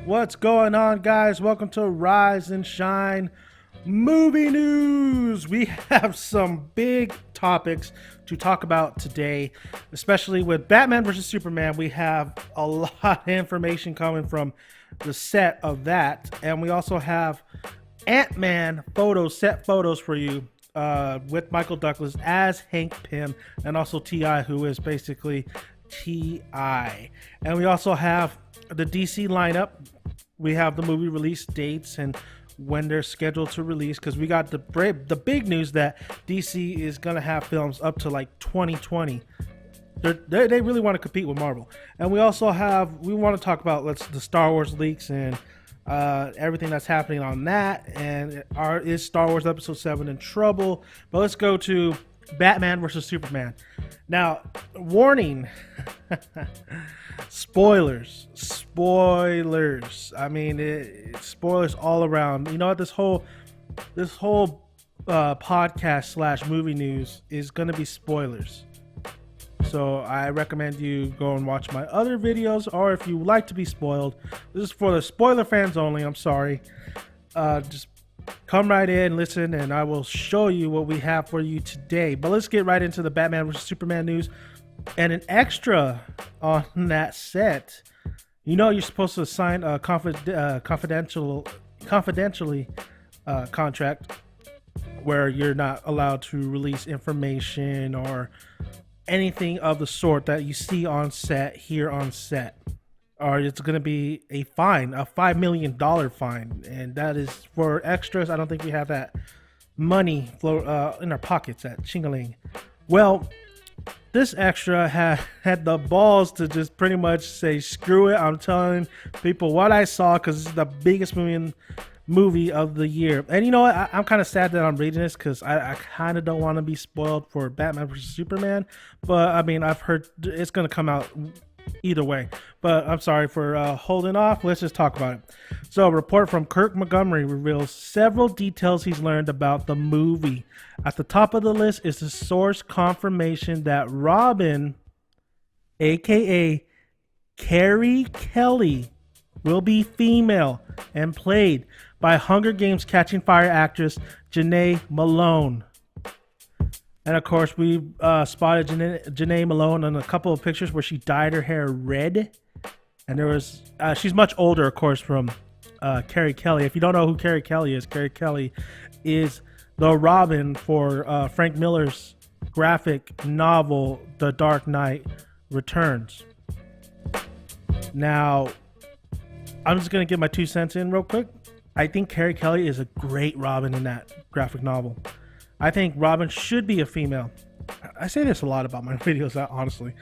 What's going on, guys? Welcome to Rise and Shine Movie News. We have some big topics to talk about today, especially with Batman versus Superman. We have a lot of information coming from the set of that, and we also have Ant-Man set photos for you with Michael Douglas as Hank Pym, and also T.I., who is basically T.I. And we also have the DC lineup. We have the movie release dates and when they're scheduled to release, because we got the big news that DC is going to have films up to like 2020. They really want to compete with Marvel. And we also we want to talk about the Star Wars leaks and everything that's happening on that. And is Star Wars Episode 7 in trouble? But let's go to Batman versus Superman. Now, warning. Spoilers. I mean, spoilers all around. You know what? This whole podcast / movie news is going to be spoilers. So I recommend you go and watch my other videos, or if you like to be spoiled, this is for the spoiler fans only. I'm sorry. Just come right in, listen, and I will show you what we have for you today. But let's get right into the Batman vs Superman news. And an extra on that set. You know, you're supposed to sign a confidentially contract where you're not allowed to release information or anything of the sort that you see on set here on set, or it's going to be a fine, a $5 million fine, and that is for extras. I don't think we have that money in our pockets at Chingaling. Well, this extra had the balls to just pretty much say, screw it, I'm telling people what I saw because it's the biggest movie of the year. And you know what? I'm kind of sad that I'm reading this because I kind of don't want to be spoiled for Batman vs. Superman. But I mean, I've heard it's going to come out either way. But I'm sorry for holding off. Let's just talk about it. So a report from Kirk Montgomery reveals several details he's learned about the movie. At the top of the list is the source confirmation that Robin, aka Carrie Kelly, will be female and played by Hunger Games Catching Fire actress Janae Malone. And of course, we spotted Janae Malone on a couple of pictures where she dyed her hair red. And there was, she's much older, of course, from Carrie Kelly. If you don't know who Carrie Kelly is the Robin for Frank Miller's graphic novel, The Dark Knight Returns. Now, I'm just going to get my 2 cents in real quick. I think Carrie Kelly is a great Robin in that graphic novel. I think Robin should be a female. I say this a lot about my videos, honestly.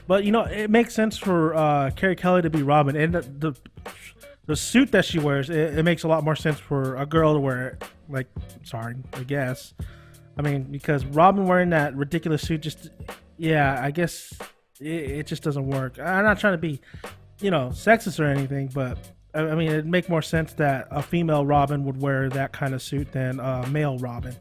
But, you know, it makes sense for Carrie Kelly to be Robin. And the suit that she wears, it makes a lot more sense for a girl to wear it. Like, sorry, I guess. I mean, because Robin wearing that ridiculous suit just, yeah, I guess it just doesn't work. I'm not trying to be, you know, sexist or anything, but I mean, it'd make more sense that a female Robin would wear that kind of suit than a male Robin.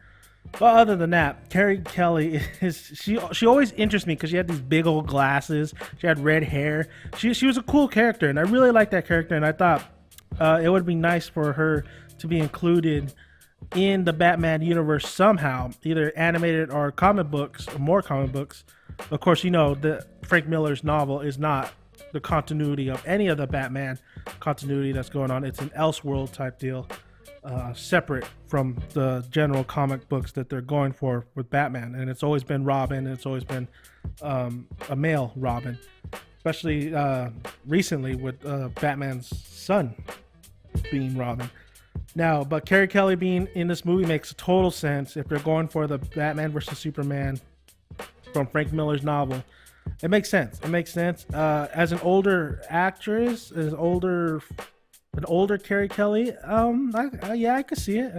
But other than that, Carrie Kelly she always interests me because she had these big old glasses. She had red hair. She was a cool character, and I really liked that character. And I thought it would be nice for her to be included in the Batman universe somehow, either animated or comic books, or more comic books. Of course, you know that Frank Miller's novel is not the continuity of any of the Batman continuity that's going on. It's an Elseworld type deal. Separate from the general comic books that they're going for with Batman, and it's always been Robin, and it's always been a male Robin, especially recently with Batman's son being Robin. Now, but Carrie Kelly being in this movie makes total sense if they're going for the Batman versus Superman from Frank Miller's novel. It makes sense. As an older actress, an older Carrie Kelly, I could see it.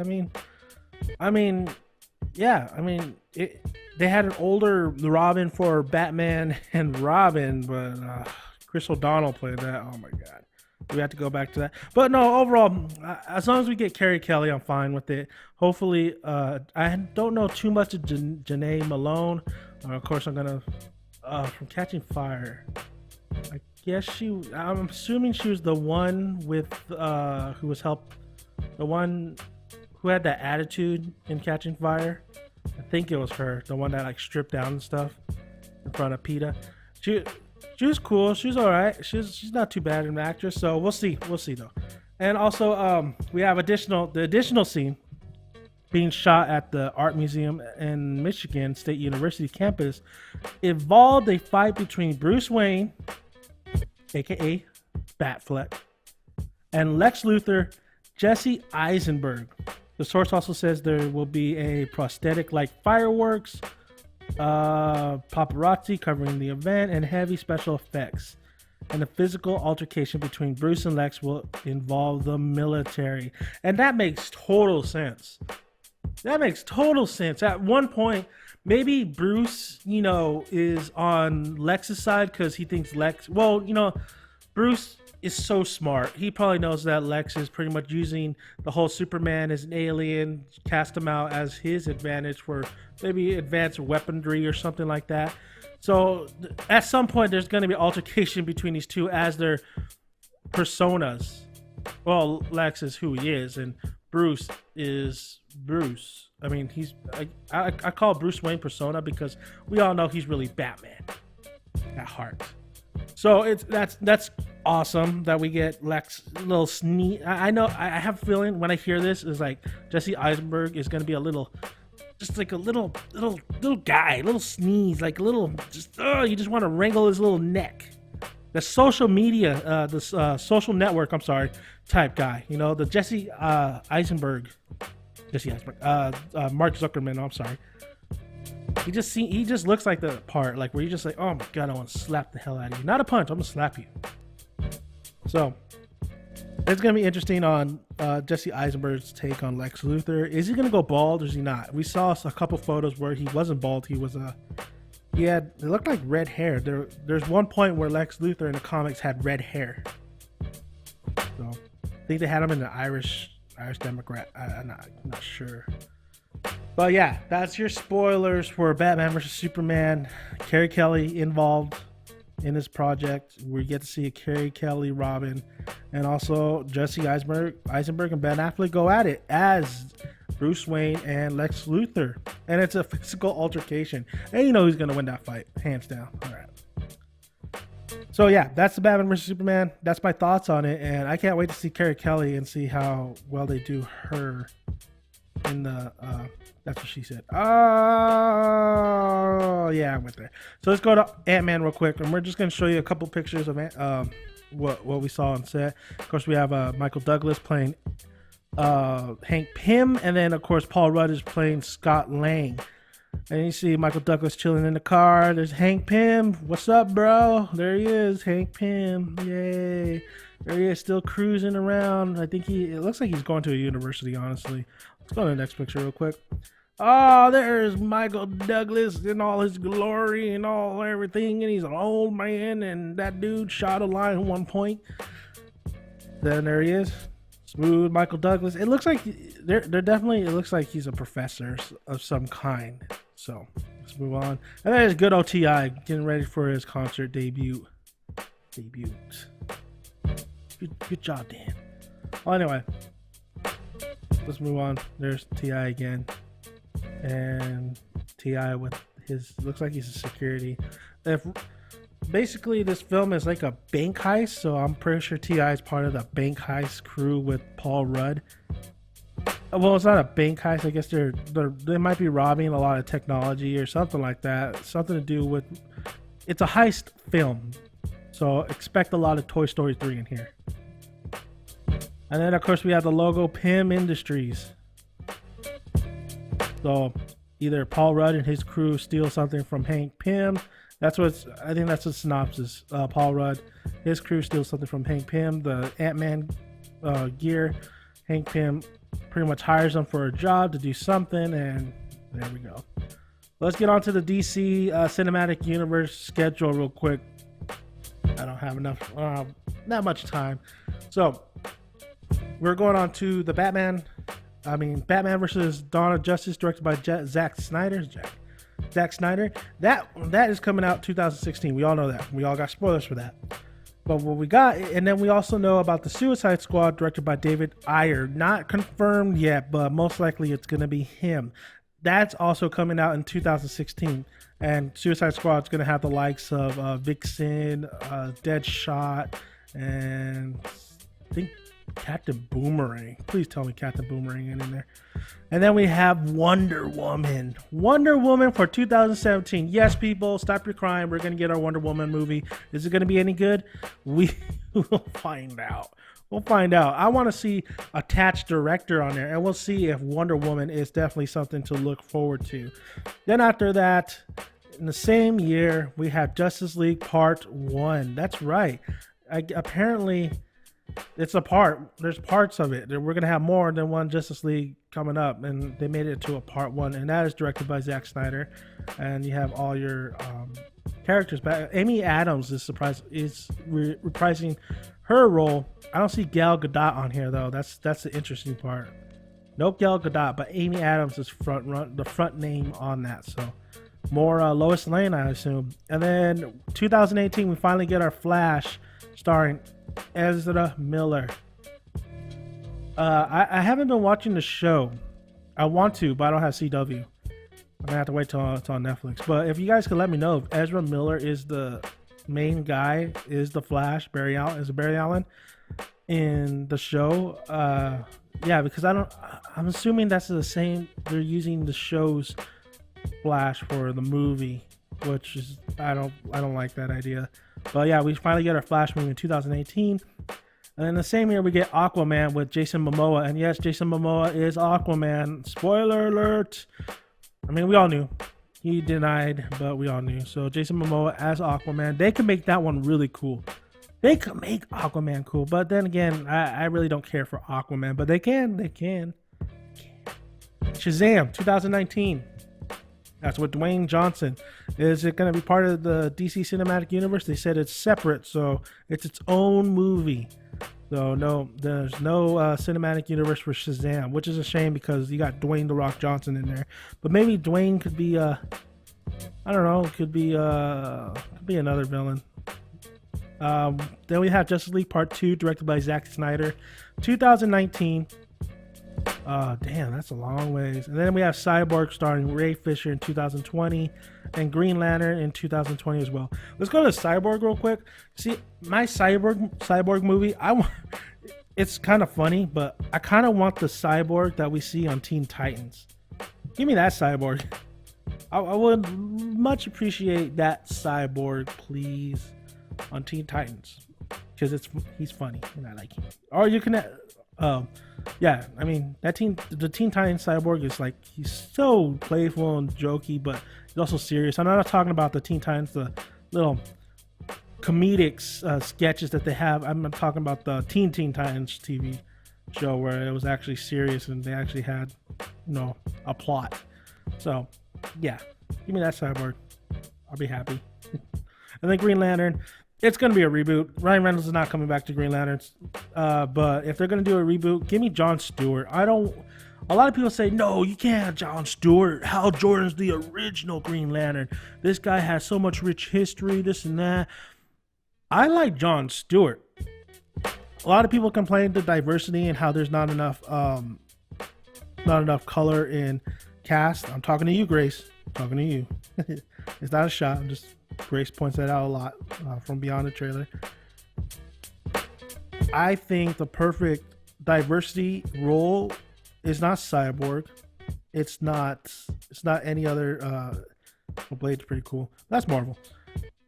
They had an older Robin for Batman and Robin, but Chris O'Donnell played that. Oh my God, we have to go back to that. But no, overall, as long as we get Carrie Kelly, I'm fine with it. Hopefully, I don't know too much of Janae Malone. Of course, I'm gonna from Catching Fire. Yes, I'm assuming she was the one with who was the one who had that attitude in Catching Fire. I think it was her, the one that like stripped down and stuff in front of PETA. She she was cool. She's all right. She's not too bad an actress. So we'll see. We'll see though. And also, we have the additional scene being shot at the art museum in Michigan State University campus involved a fight between Bruce Wayne, aka Batfleck, and Lex Luthor, Jesse Eisenberg. The source also says there will be a prosthetic like fireworks, paparazzi covering the event, and heavy special effects. And the physical altercation between Bruce and Lex will involve the military. And that makes total sense. That makes total sense. At one point, maybe Bruce, is on Lex's side because he thinks Bruce is so smart. He probably knows that Lex is pretty much using the whole Superman as an alien, cast him out as his advantage for maybe advanced weaponry or something like that. So at some point, there's going to be altercation between these two as their personas. Well, Lex is who he is, and Bruce is Bruce. I mean, I call Bruce Wayne persona because we all know he's really Batman at heart. So that's awesome that we get Lex little sneak. I know I have a feeling when I hear this is like Jesse Eisenberg is going to be a little. Just like a little guy, little sneeze, like a little, you just want to wrangle his little neck. The social media, social network, type guy. The Jesse Eisenberg, Mark Zuckerman. I'm sorry. He just looks like the part, like where you're just like, oh my god, I want to slap the hell out of you. Not a punch, I'm gonna slap you. So it's gonna be interesting on Jesse Eisenberg's take on Lex Luthor. Is he gonna go bald or is he not? We saw a couple photos where he wasn't bald. He was it looked like red hair. There's one point where Lex Luthor in the comics had red hair. So I think they had him in the Irish Democrat. I'm not sure. But yeah, that's your spoilers for Batman vs Superman. Carrie Kelly involved in this project. We get to see a Carrie Kelly Robin, and also Jesse Eisenberg and Ben Affleck go at it as Bruce Wayne and Lex Luthor, and it's a physical altercation, and who's gonna win that fight, hands down. All right. So yeah, that's the Batman vs Superman. That's my thoughts on it, and I can't wait to see Carrie Kelly and see how well they do her in the that's what she said. Oh yeah, I went there. So let's go to Ant-Man real quick, and we're just gonna show you a couple pictures of what we saw on set. Of course, we have Michael Douglas playing Hank Pym, and then of course Paul Rudd is playing Scott Lang. And you see Michael Douglas chilling in the car. There's Hank Pym. What's up, bro? There he is, Hank Pym. Yay! There he is, still cruising around. I think it looks like he's going to a university, honestly. Let's go to the next picture real quick. Oh, there's Michael Douglas in all his glory and everything, and he's an old man, and that dude shot a line at one point. Then there he is, smooth Michael Douglas. It looks like it looks like he's a professor of some kind. So let's move on. And there's good old T.I. getting ready for his concert debut. Good job, Dan. Well, anyway, let's move on. There's T.I. again. And T.I. with looks like he's a security. Basically this film is like a bank heist, so I'm pretty sure T.I. is part of the bank heist crew with Paul Rudd. Well, it's not a bank heist. I guess they might be robbing a lot of technology or something like that. Something to do with, it's a heist film, so expect a lot of Toy Story 3 in here. And then of course we have the logo Pym Industries. So either Paul Rudd and his crew steal something from Hank Pym. I think that's the synopsis. Paul Rudd, his crew steals something from Hank Pym, the Ant-Man gear. Hank Pym pretty much hires them for a job to do something, and there we go. Let's get on to the DC Cinematic Universe schedule real quick. I don't have not much time. So we're going on to the Batman versus Dawn of Justice, directed by Zack Snyder. Zack Snyder. That is coming out 2016. We all know that. We all got spoilers for that. But what we got, and then we also know about the Suicide Squad directed by David Ayer. Not confirmed yet, but most likely it's going to be him. That's also coming out in 2016. And Suicide Squad is going to have the likes of Vixen, Deadshot, and I think Captain Boomerang. Please tell me Captain Boomerang ain't in there. And then we have Wonder Woman. Wonder Woman for 2017. Yes, people, stop your crying. We're going to get our Wonder Woman movie. Is it going to be any good? We will find out. We'll find out. I want to see attached director on there, and we'll see if Wonder Woman is definitely something to look forward to. Then after that, in the same year, we have Justice League Part 1. That's right. Apparently, it's a part. There's parts of it. We're going to have more than one Justice League coming up, and they made it to a Part 1, and that is directed by Zack Snyder. And you have all your characters back. Amy Adams is reprising her role. I don't see Gal Gadot on here though. That's the interesting part. No Gal Gadot, but Amy Adams is the front name on that. So more Lois Lane, I assume. And then 2018, we finally get our Flash, starring Ezra Miller. I haven't been watching the show. I want to, but I don't have CW. I'm gonna have to wait till it's on Netflix. But if you guys could let me know if Ezra Miller is the main guy, is the Flash, Barry Allen in the show. Yeah, because I'm assuming that's the same. They're using the show's Flash for the movie, which is I don't like that idea. But yeah, we finally get our Flash movie in 2018. And then the same year we get Aquaman with Jason Momoa. And yes, Jason Momoa is Aquaman. Spoiler alert. I mean, we all knew. He denied, but we all knew. So Jason Momoa as Aquaman. They could make that one really cool. They could make Aquaman cool. But then again, I really don't care for Aquaman. But they can. They can. Shazam 2019. That's with Dwayne Johnson. Is it going to be part of the DC Cinematic Universe? They said it's separate. So it's its own movie. So no, there's no cinematic universe for Shazam, which is a shame because you got Dwayne "The Rock" Johnson in there. But maybe Dwayne could be I don't know, could be another villain. Then we have Justice League Part 2, directed by Zack Snyder, 2019. Damn, that's a long ways. And then we have Cyborg starring Ray Fisher in 2020, and Green Lantern in 2020 as well. Let's go to Cyborg real quick. See, my Cyborg movie, it's kind of funny, but I kind of want the Cyborg that we see on Teen Titans. Give me that Cyborg. I would much appreciate that Cyborg, please, on Teen Titans, because he's funny and I like him. Or you can, yeah, I mean the Teen Titans Cyborg is like, he's so playful and jokey, but he's also serious. I'm not talking about the Teen Titans, the little comedic sketches that they have. I'm talking about the Teen Titans TV show where it was actually serious and they actually had, a plot. So yeah, give me that Cyborg. I'll be happy. And then Green Lantern, it's going to be a reboot. Ryan Reynolds is not coming back to Green Lanterns. But if they're going to do a reboot, give me Jon Stewart. A lot of people say, no, you can't have Jon Stewart. Hal Jordan's the original Green Lantern. This guy has so much rich history, this and that. I like Jon Stewart. A lot of people complain to diversity and how there's not enough color in cast. I'm talking to you, Grace. I'm talking to you. It's not a shot. Grace points that out a lot from beyond the trailer. I think the perfect diversity role is not Cyborg. It's not any other. Blade's pretty cool. That's Marvel.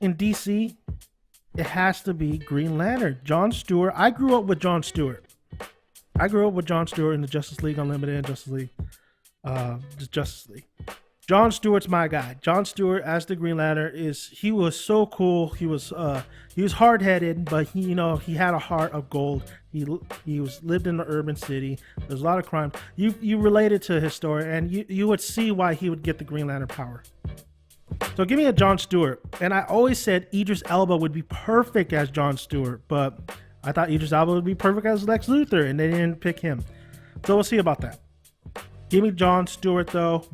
In DC, it has to be Green Lantern. Jon Stewart. I grew up with Jon Stewart. in the Justice League Unlimited and Justice League. Jon Stewart's my guy. Jon Stewart as the Green Lantern he was so cool. He was hard-headed, but he had a heart of gold. He lived in the urban city. There's a lot of crime. You related to his story, and you would see why he would get the Green Lantern power. So give me a Jon Stewart. And I always said Idris Elba would be perfect as Jon Stewart, but I thought Idris Elba would be perfect as Lex Luthor, and they didn't pick him. So we'll see about that. Give me Jon Stewart though.